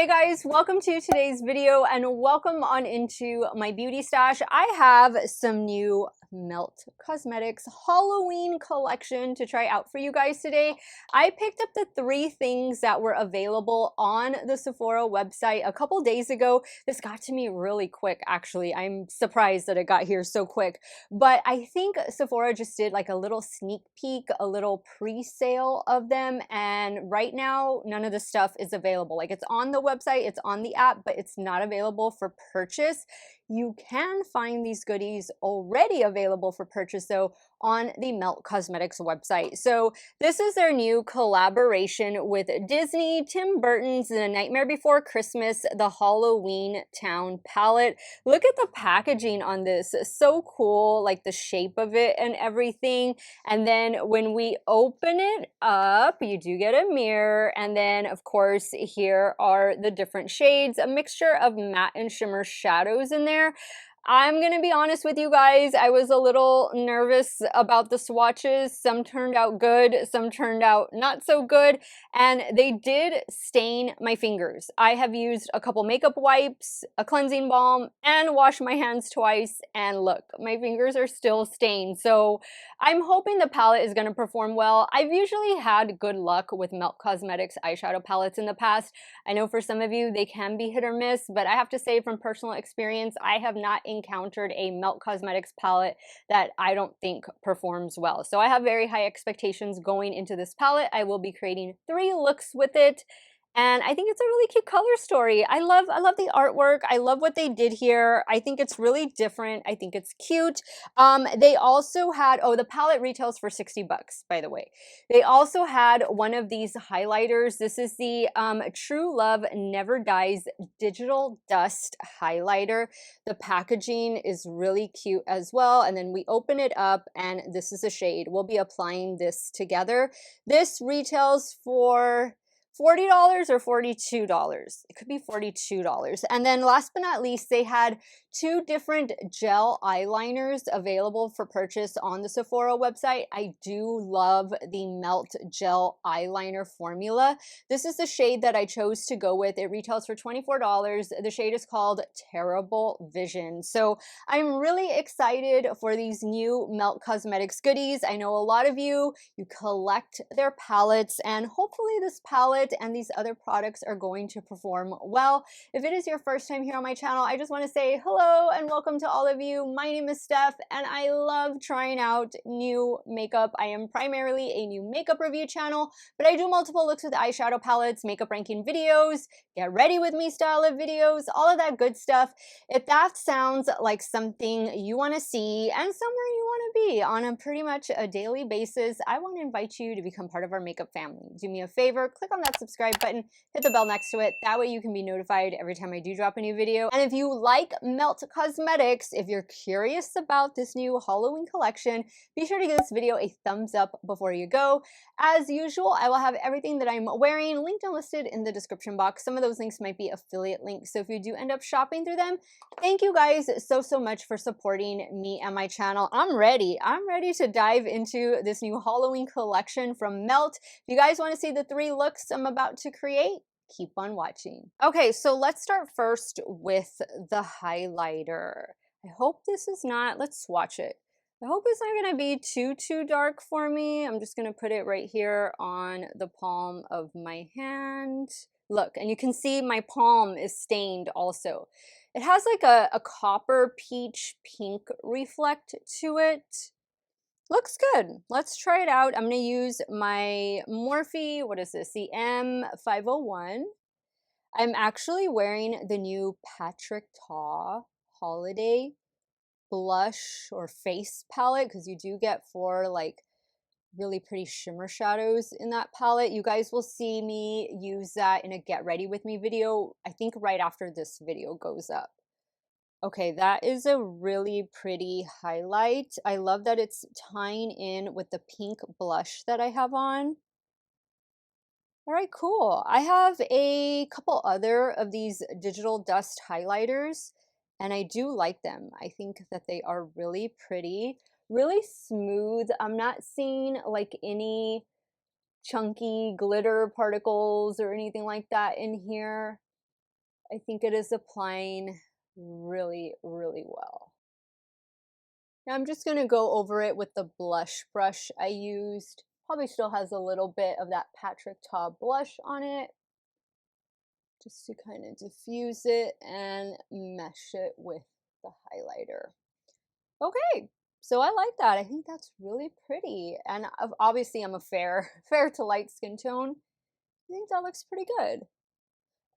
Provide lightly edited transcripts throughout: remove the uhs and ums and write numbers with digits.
Hey guys, welcome to today's video and welcome on into my beauty stash. I have some new Melt Cosmetics Halloween collection to try out for you guys today. I picked up the 3 things that were available on the Sephora website a couple days ago. This got to me really quick, actually. I'm surprised that it got here so quick, but I think Sephora just did like a little sneak peek, a little pre-sale of them, and right now none of the stuff is available. Like, it's on the website, it's on the app, but it's not available for purchase. You can find these goodies already available for purchase though on the Melt Cosmetics website. So this is their new collaboration with Disney, Tim Burton's The Nightmare Before Christmas, the Halloween Town palette. Look at the packaging on this. It's so cool, like the shape of it and everything. And then when we open it up, you do get a mirror. And then of course, here are the different shades, a mixture of matte and shimmer shadows in there. I'm gonna be honest with you guys, I was a little nervous about the swatches. Some turned out good, some turned out not so good, and they did stain my fingers. I have used a couple makeup wipes, a cleansing balm, and washed my hands twice, and look, my fingers are still stained. So I'm hoping the palette is gonna perform well. I've usually had good luck with Melt Cosmetics eyeshadow palettes in the past. I know for some of you they can be hit or miss, but I have to say from personal experience, I have not encountered a Melt Cosmetics palette that I don't think performs well. So I have very high expectations going into this palette. I will be creating 3 looks with it. And I think it's a really cute color story. I love the artwork. I love what they did here. I think it's really different. I think it's cute. They also had, oh, the palette retails for 60 bucks, by the way. They also had one of these highlighters. This is the True Love Never Dies Digital Dust Highlighter. The packaging is really cute as well. And then we open it up and this is a shade. We'll be applying this together. This retails for $40 or $42. It could be $42. And then last but not least, they had 2 different gel eyeliners available for purchase on the Sephora website. I do love the Melt Gel Eyeliner formula. This is the shade that I chose to go with. It retails for $24. The shade is called Terrible Vision. So I'm really excited for these new Melt Cosmetics goodies. I know a lot of you collect their palettes, and hopefully this palette and these other products are going to perform well. If it is your first time here on my channel, I just want to say hello and welcome to all of you. My name is Steph and I love trying out new makeup. I am primarily a new makeup review channel, but I do multiple looks with eyeshadow palettes, makeup ranking videos, get ready with me style of videos, all of that good stuff. If that sounds like something you want to see and somewhere you want to be on a pretty much a daily basis, I want to invite you to become part of our makeup family. Do me a favor, click on that subscribe button, hit the bell next to it. That way you can be notified every time I do drop a new video. And if you like Melt Cosmetics, if you're curious about this new Halloween collection, be sure to give this video a thumbs up before you go. As usual, I will have everything that I'm wearing linked and listed in the description box. Some of those links might be affiliate links, so if you do end up shopping through them, thank you guys so much for supporting me and my channel. I'm ready to dive into this new Halloween collection from Melt. If you guys want to see the 3 looks I'm about to create, keep on watching. Okay, so let's start first with the highlighter. I hope this is not, let's swatch it. I hope it's not gonna be too dark for me. I'm just gonna put it right here on the palm of my hand. Look, and you can see my palm is stained also. It has like a copper peach pink reflect to it. Looks good. Let's try it out. I'm going to use my Morphe, what is this, the M501. I'm actually wearing the new Patrick Ta Holiday blush or face palette because you do get 4 like really pretty shimmer shadows in that palette. You guys will see me use that in a get ready with me video, I think right after this video goes up. Okay, that is a really pretty highlight. I love that it's tying in with the pink blush that I have on. All right, cool. I have a couple other of these digital dust highlighters, and I do like them. I think that they are really pretty, really smooth. I'm not seeing like any chunky glitter particles or anything like that in here. I think it is applying really, really well. Now I'm just gonna go over it with the blush brush I used. Probably still has a little bit of that Patrick Ta blush on it, just to kind of diffuse it and mesh it with the highlighter. Okay, so I like that. I think that's really pretty. And obviously I'm a fair to light skin tone. I think that looks pretty good.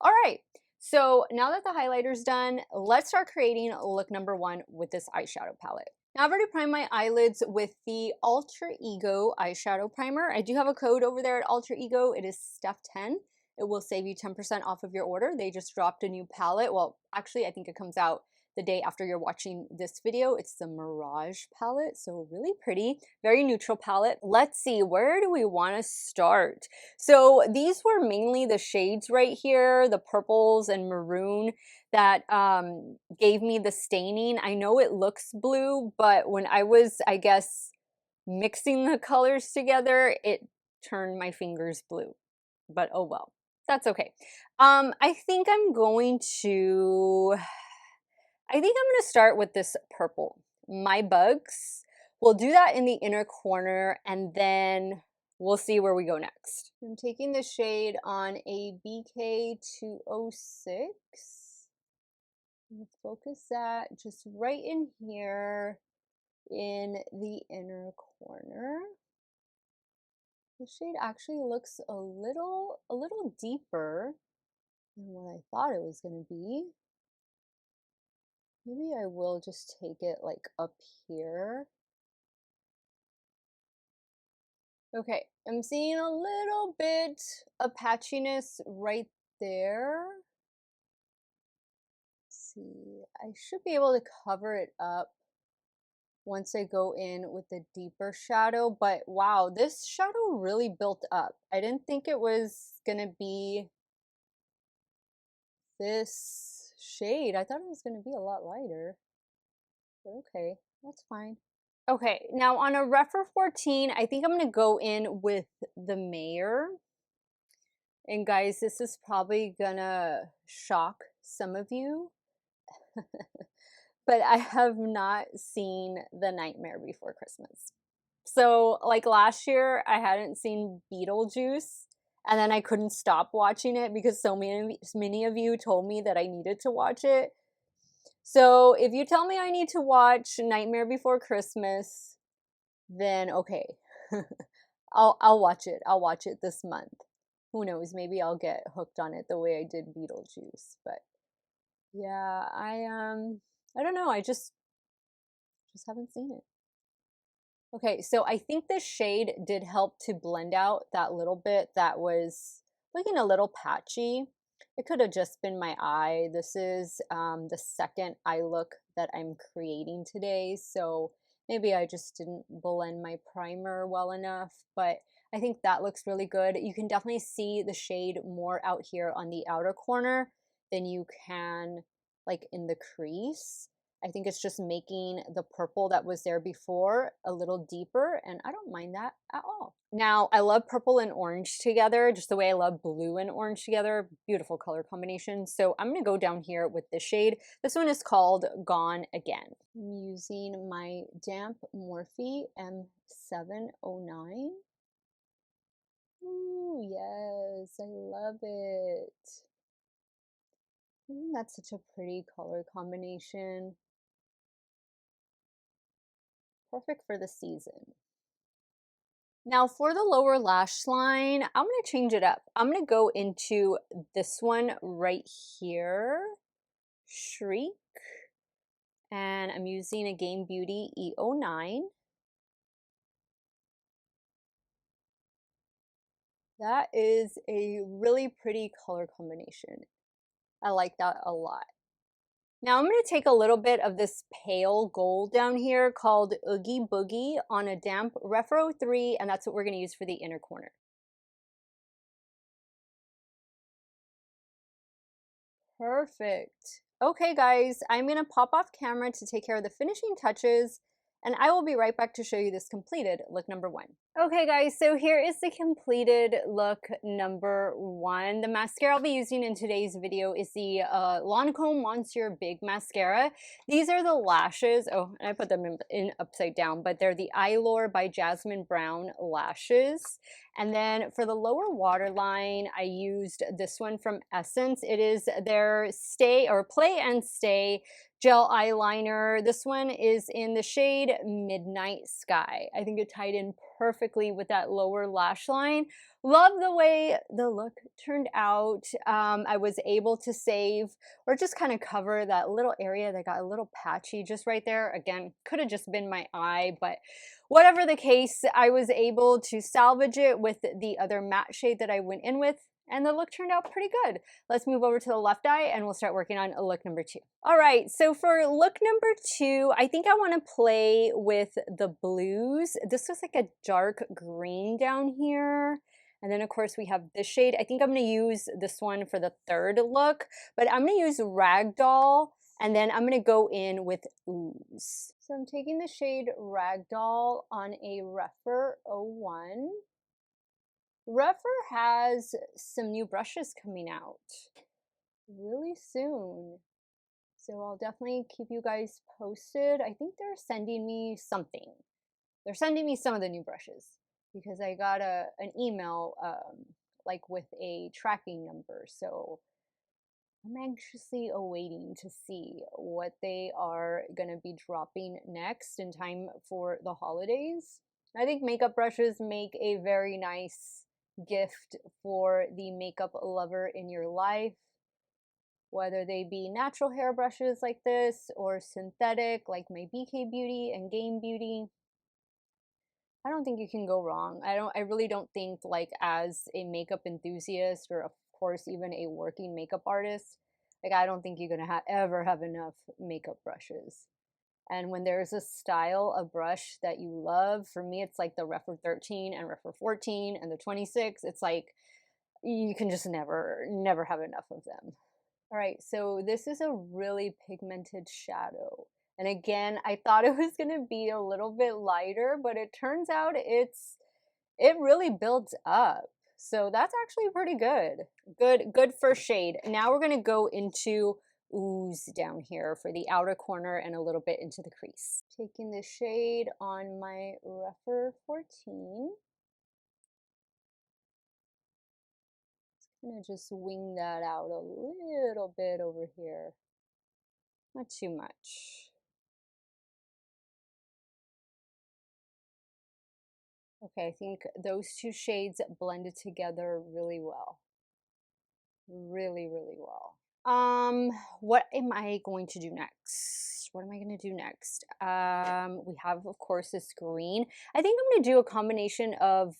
All right, so now that the highlighter's done, let's start creating look number 1 with this eyeshadow palette. Now I've already primed my eyelids with the Alter Ego eyeshadow primer. I do have a code over there at Alter Ego. It is Steff10. It will save you 10% off of your order. They just dropped a new palette. Well, actually, I think it comes out the day after you're watching this video. It's the Mirage palette, so really pretty, very neutral palette. Let's see, where do we want to start? So these were mainly the shades right here, the purples and maroon that gave me the staining. I know it looks blue, but when I was, I guess, mixing the colors together, it turned my fingers blue. But oh well, that's okay. I think I'm going to start with this purple, My Bugs. We'll do that in the inner corner and then we'll see where we go next. I'm taking the shade on a BK206. Let's focus that just right in here in the inner corner. The shade actually looks a little deeper than what I thought it was going to be. Maybe I will just take it like up here. Okay, I'm seeing a little bit of patchiness right there. Let's see, I should be able to cover it up once I go in with the deeper shadow, but wow, this shadow really built up. I didn't think it was gonna be this shade. I thought it was gonna be a lot lighter, but okay, that's fine. Okay, now on a Rephr 14, I think I'm gonna go in with the Mayor. And guys, this is probably gonna shock some of you, but I have not seen The Nightmare Before Christmas. So like last year, I hadn't seen Beetlejuice, and then I couldn't stop watching it because so many of you told me that I needed to watch it. So if you tell me I need to watch Nightmare Before Christmas, then okay, I'll watch it. I'll watch it this month. Who knows? Maybe I'll get hooked on it the way I did Beetlejuice. But yeah, I don't know. I just haven't seen it. Okay, so I think this shade did help to blend out that little bit that was looking a little patchy. It could have just been my eye. This is the second eye look that I'm creating today, so maybe I just didn't blend my primer well enough, but I think that looks really good. You can definitely see the shade more out here on the outer corner than you can like in the crease. I think it's just making the purple that was there before a little deeper, and I don't mind that at all. Now, I love purple and orange together, just the way I love blue and orange together. Beautiful color combination. So I'm going to go down here with this shade. This one is called Gone Again. I'm using my damp Morphe M709. Ooh, yes, I love it. That's such a pretty color combination. Perfect for the season. Now for the lower lash line, I'm going to change it up. I'm going to go into this one right here, Shriek, and I'm using a Game Beauty E09. That is a really pretty color combination. I like that a lot. Now I'm going to take a little bit of this pale gold down here called Oogie Boogie on a damp Rephr 03, and that's what we're going to use for the inner corner. Perfect. Okay guys, I'm going to pop off camera to take care of the finishing touches, and I will be right back to show you this completed look number 1. Okay guys, so here is the completed look number 1. The mascara I'll be using in today's video is the Lancome Monsieur Big Mascara. These are the lashes. Oh, and I put them in upside down, but they're the Eylure by Jasmine Brown lashes. And then for the lower waterline, I used this one from Essence. It is their Stay or Play and Stay gel eyeliner. This one is in the shade Midnight Sky. I think it tied in perfectly with that lower lash line. Love the way the look turned out. I was able to save or just kind of cover that little area that got a little patchy just right there. Again, could have just been my eye, but whatever the case, I was able to salvage it with the other matte shade that I went in with, and the look turned out pretty good. Let's move over to the left eye and we'll start working on look number 2. All right, so for look number 2, I think I want to play with the blues. This was like a dark green down here. And then of course we have this shade. I think I'm going to use this one for the third look, but I'm going to use Ragdoll, and then I'm going to go in with Ooze. So I'm taking the shade Ragdoll on a Rephr 01. Rephr has some new brushes coming out really soon, so I'll definitely keep you guys posted. I think they're sending me something. They're sending me some of the new brushes because I got an email like with a tracking number, so I'm anxiously awaiting to see what they are going to be dropping next in time for the holidays. I think makeup brushes make a very nice gift for the makeup lover in your life, whether they be natural hair brushes like this or synthetic like my BK Beauty and Game Beauty. I don't think you can go wrong. I really don't think, like, as a makeup enthusiast or of course even a working makeup artist, like I don't think you're gonna ever have enough makeup brushes. And when there's a style of brush that you love, for me it's like the Rephr 13 and Rephr 14 and the 26. It's like you can just never have enough of them. All right, so this is a really pigmented shadow. And again, I thought it was gonna be a little bit lighter, but it turns out it really builds up. So that's actually pretty good. Good first shade. Now we're gonna go into Ooze down here for the outer corner and a little bit into the crease. Taking the shade on my Rephr 14. Gonna just wing that out a little bit over here. Not too much. Okay, I think those two shades blended together really well. Really, really well. What am I going to do next? What am I going to do next? We have, of course, this green. I think I'm going to do a combination of,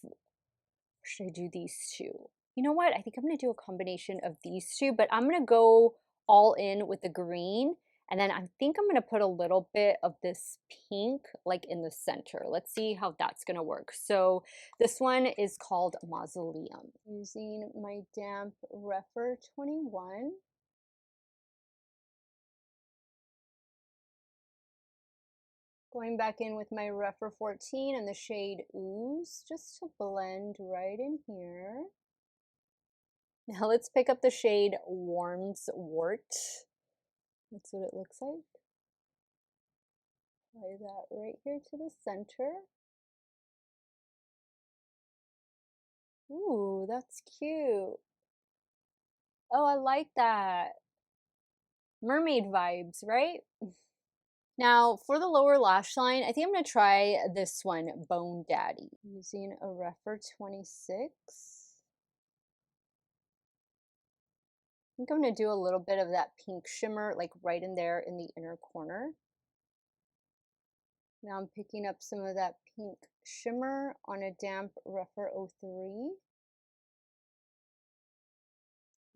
should I do these two? You know what? I think I'm going to do a combination of these two, but I'm going to go all in with the green. And then I think I'm going to put a little bit of this pink like in the center. Let's see how that's going to work. So this one is called Mausoleum. Using my damp Rephr 21. Going back in with my Rephr 14 and the shade Ooze just to blend right in here. Now let's pick up the shade Worm's Wart. That's what it looks like. Apply that right here to the center. Ooh, that's cute. Oh, I like that. Mermaid vibes, right? Now, for the lower lash line, I think I'm going to try this one, Bone Daddy. Using a Rephr 26. I think I'm going to do a little bit of that pink shimmer, like right in there in the inner corner. Now I'm picking up some of that pink shimmer on a damp Rephr 03.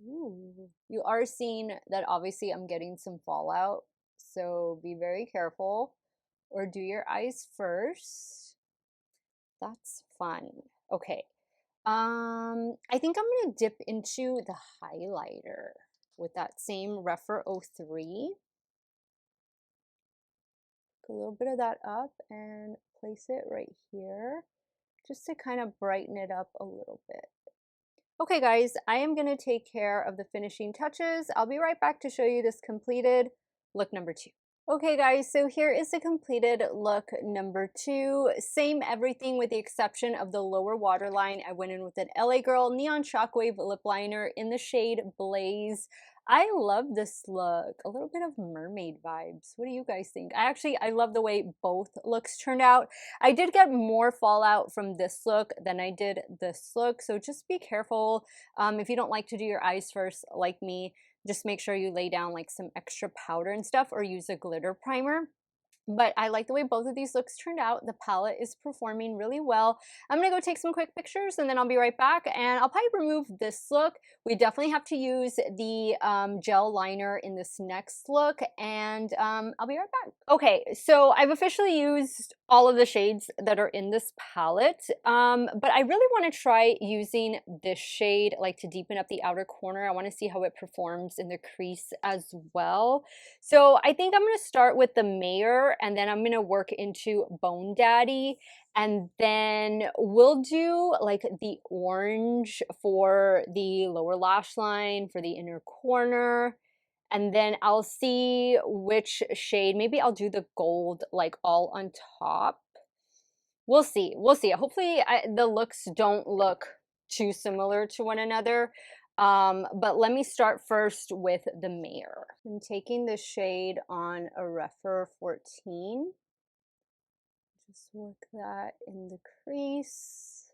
Ooh. You are seeing that obviously I'm getting some fallout, so be very careful or do your eyes first. That's fun. Okay. I think I'm gonna dip into the highlighter with that same Rephr 03. Pick a little bit of that up and place it right here just to kind of brighten it up a little bit. Okay guys, I am going to take care of the finishing touches. I'll be right back to show you this completed look number 2. Okay guys, so here is the completed look number 2. Same everything with the exception of the lower waterline. I went in with an LA Girl Neon Shockwave lip liner in the shade Blaze. I love this look. A little bit of mermaid vibes. What do you guys think? I love the way both looks turned out. I did get more fallout from this look than I did this look, so just be careful. If you don't like to do your eyes first like me, just make sure you lay down like some extra powder and stuff or use a glitter primer. But I like the way both of these looks turned out. The palette is performing really well. I'm gonna go take some quick pictures and then I'll be right back, and I'll probably remove this look. We definitely have to use the gel liner in this next look, and I'll be right back. Okay, so I've officially used all of the shades that are in this palette, but I really want to try using this shade like to deepen up the outer corner. I want to see how it performs in the crease as well. So I think I'm going to start with the Mayor, and then I'm going to work into Bone Daddy, and then we'll do like the orange for the lower lash line, for the inner corner, and then I'll see which shade. Maybe I'll do the gold like all on top. We'll see. We'll see. Hopefully the looks don't look too similar to one another. But let me start first with the Mayor. I'm taking the shade on a Rephr 14. Just work that in the crease.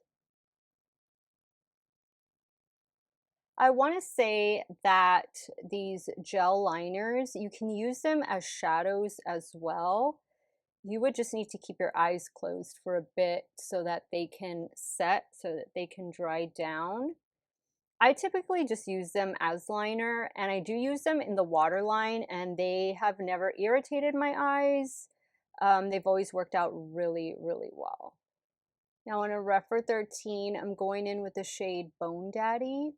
I want to say that these gel liners, you can use them as shadows as well. You would just need to keep your eyes closed for a bit so that they can set, so that they can dry down. I typically just use them as liner, and I do use them in the waterline, and they have never irritated my eyes. They've always worked out really, really well. Now on a Rephr 13, I'm going in with the shade Bone Daddy.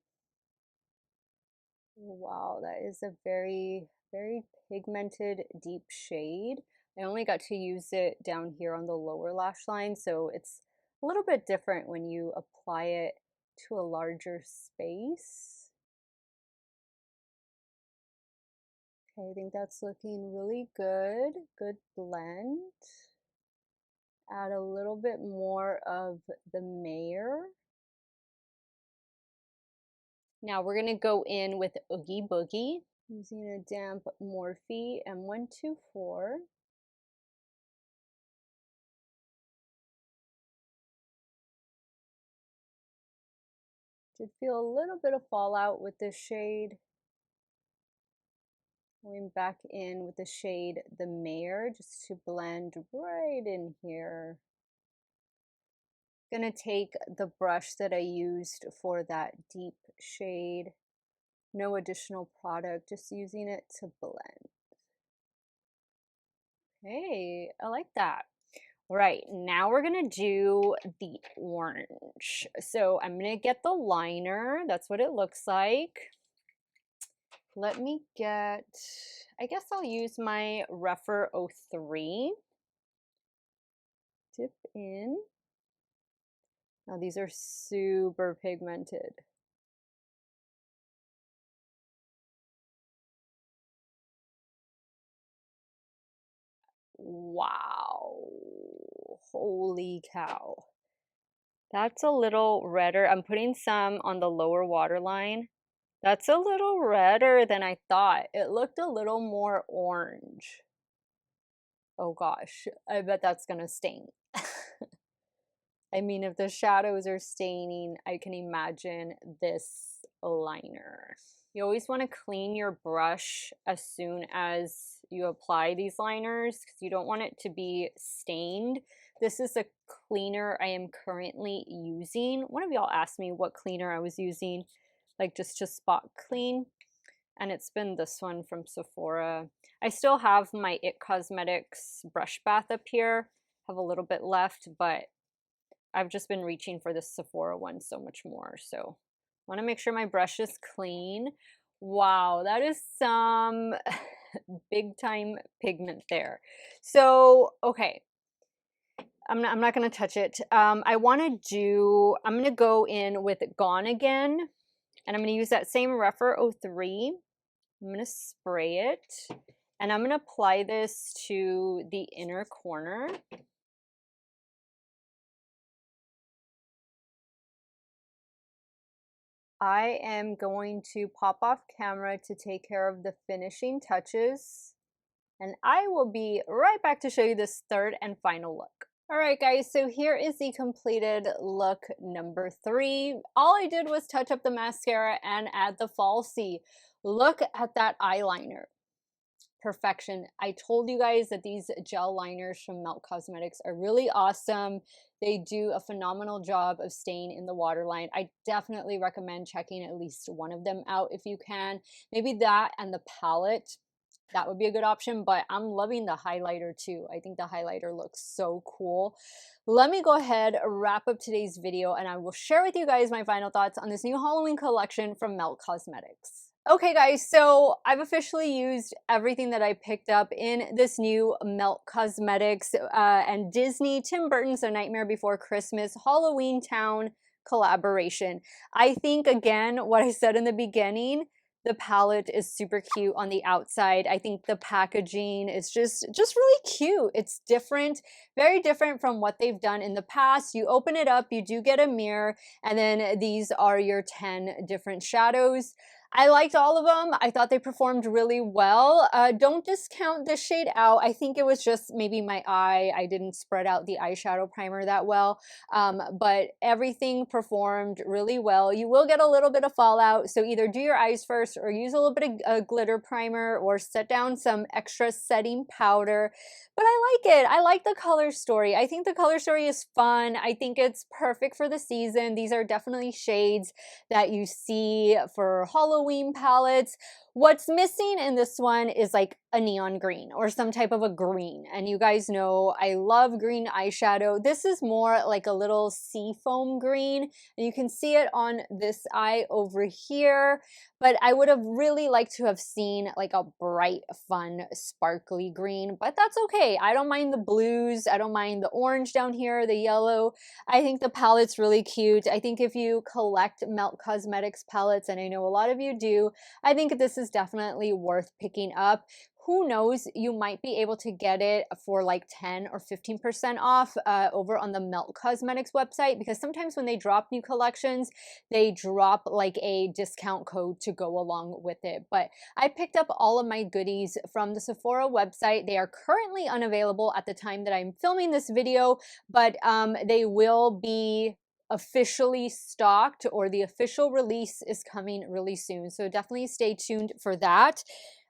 Wow, that is a very, very pigmented, deep shade. I only got to use it down here on the lower lash line, so it's a little bit different when you apply it to a larger space. Okay, I think that's looking really good. Good blend. Add a little bit more of the Mayor. Now we're going to go in with Oogie Boogie using a damp Morphe M124. Did feel a little bit of fallout with this shade. Going back in with the shade the Mayor just to blend right in here. Gonna take the brush that I used for that deep shade. No additional product, just using it to blend. Hey, I like that. All right, now we're gonna do the orange. So I'm gonna get the liner. That's what it looks like. Let me get, I guess I'll use my Rephr 03. Dip in. Now these are super pigmented. Wow. Holy cow. That's a little redder. I'm putting some on the lower waterline. That's a little redder than I thought. It looked a little more orange. Oh gosh, I bet that's gonna stain. I mean, if the shadows are staining, I can imagine this liner. You always want to clean your brush as soon as you apply these liners because you don't want it to be stained. This is a cleaner I am currently using. One of y'all asked me what cleaner I was using, like just to spot clean, and it's been this one from Sephora. I still have my It Cosmetics brush bath up here. Have a little bit left, but I've just been reaching for this Sephora one so much more. So I want to make sure my brush is clean. Wow, that is some big time pigment there. So, okay. I'm not going to touch it. I'm going to go in with Gone Again, and I'm going to use that same Rephr 03. I'm going to spray it, and I'm going to apply this to the inner corner. I am going to pop off camera to take care of the finishing touches, and I will be right back to show you this third and final look. All right, guys, so here is the completed look number 3. All I did was touch up the mascara and add the falsie. Look at that eyeliner. Perfection. I told you guys that these gel liners from Melt Cosmetics are really awesome. They do a phenomenal job of staying in the waterline. I definitely recommend checking at least one of them out if you can. Maybe that and the palette. That would be a good option, but I'm loving the highlighter too. I think the highlighter looks so cool. Let me go ahead, wrap up today's video, and I will share with you guys my final thoughts on this new Halloween collection from Melt Cosmetics. Okay guys, so I've officially used everything that I picked up in this new Melt Cosmetics and Disney Tim Burton's A Nightmare Before Christmas Halloween Town collaboration. I think, again, what I said in the beginning, the palette is super cute on the outside. I think the packaging is just really cute. It's different, very different from what they've done in the past. You open it up, you do get a mirror, and then these are your 10 different shadows. I liked all of them. I thought they performed really well. Don't discount this shade Out. I think it was just maybe my eye. I didn't spread out the eyeshadow primer that well, but everything performed really well. You will get a little bit of fallout, so either do your eyes first or use a little bit of glitter primer or set down some extra setting powder. But I like it. I like the color story. I think the color story is fun. I think it's perfect for the season. These are definitely shades that you see for Halloween palettes. What's missing in this one is like a neon green or some type of a green. And you guys know I love green eyeshadow. This is more like a little sea foam green, and you can see it on this eye over here. But I would have really liked to have seen like a bright, fun, sparkly green, but that's okay. I don't mind the blues. I don't mind the orange down here, the yellow. I think the palette's really cute. I think if you collect Melt Cosmetics palettes, and I know a lot of you do, I think this is definitely worth picking up. Who knows, you might be able to get it for like 10 or 15% off over on the Melt Cosmetics website, because sometimes when they drop new collections, they drop like a discount code to go along with it. But I picked up all of my goodies from the Sephora website. They are currently unavailable at the time that I'm filming this video, but they will be officially stocked, or the official release is coming really soon. So definitely stay tuned for that.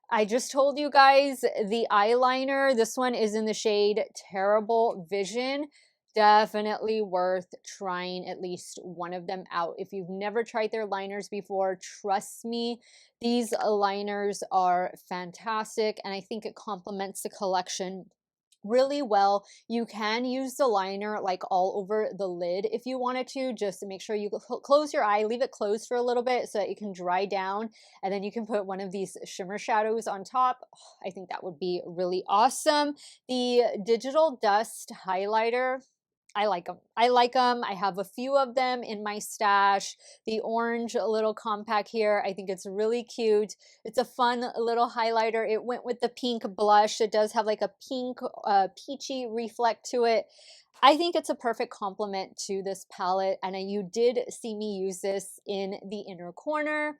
I just told you guys the eyeliner. This one is in the shade Terrible Vision. Definitely worth trying at least one of them out. If you've never tried their liners before, trust me, these liners are fantastic, and I think it complements the collection really well. You can use the liner like all over the lid if you wanted to. Just make sure you close your eye, leave it closed for a little bit so that it can dry down, and then you can put one of these shimmer shadows on top. I think that would be really awesome. The Digital Dust highlighter, I like them. I like them. I have a few of them in my stash. The orange little compact here, I think it's really cute. It's a fun little highlighter. It went with the pink blush. It does have like a pink, peachy reflect to it. I think it's a perfect complement to this palette, and you did see me use this in the inner corner.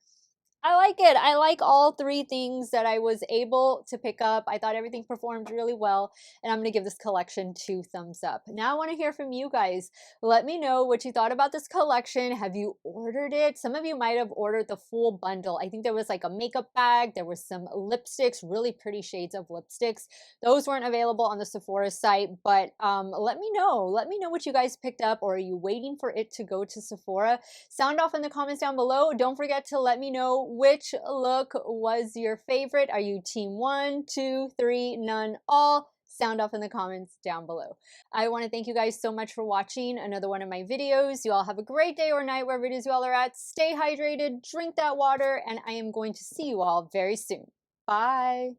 I like it. I like all 3 things that I was able to pick up. I thought everything performed really well, and I'm going to give this collection 2 thumbs up. Now I want to hear from you guys. Let me know what you thought about this collection. Have you ordered it? Some of you might have ordered the full bundle. I think there was like a makeup bag. There was some lipsticks, really pretty shades of lipsticks. Those weren't available on the Sephora site, but let me know. Let me know what you guys picked up, or are you waiting for it to go to Sephora? Sound off in the comments down below. Don't forget to let me know which look was your favorite. Are you team 1, 2, 3, none, all? Sound off in the comments down below. I want to thank you guys so much for watching another one of my videos. You all have a great day or night wherever it is you all are at. Stay hydrated, drink that water, and I am going to see you all very soon. Bye.